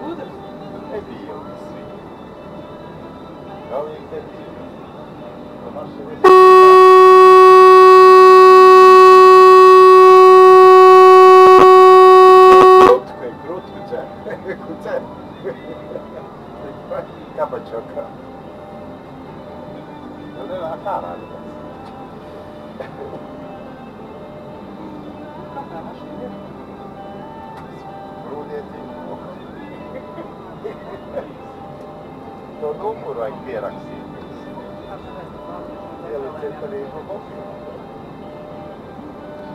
Gudrs? Nebija visi. Galīgi nebija. Krutku dzer. Dzer. Kabačokā. Nu nenāk ārā nekas. Kāpēc mašīna ir? Grūdietīgi. To numuru vajag pierakstīt. Ieliciet arī no mobilu.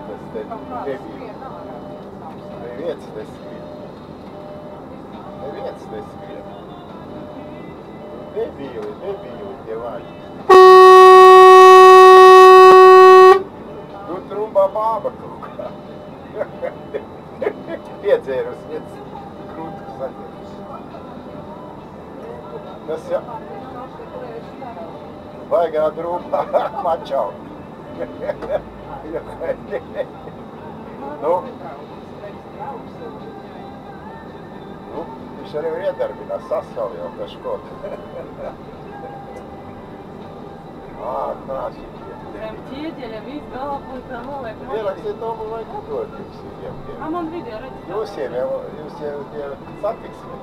Tas te nebija. Neviens neskrien. Neviens neskrien. Debīli tie vāji. Nu trumbā bāba kaut kā. Piedzērusies. Krūtku saķerus. Tas jau... Baigā drūmā mačau. Nu, viņš arī var iedarbināt, sasau jau kaško. Krāšīgi. Tiem ķieģeļiem viss galvpunktā noliek mašīnu. Ierakstiet to, man vajag atdot jums. Man video redz. Jūs jau satiksmi.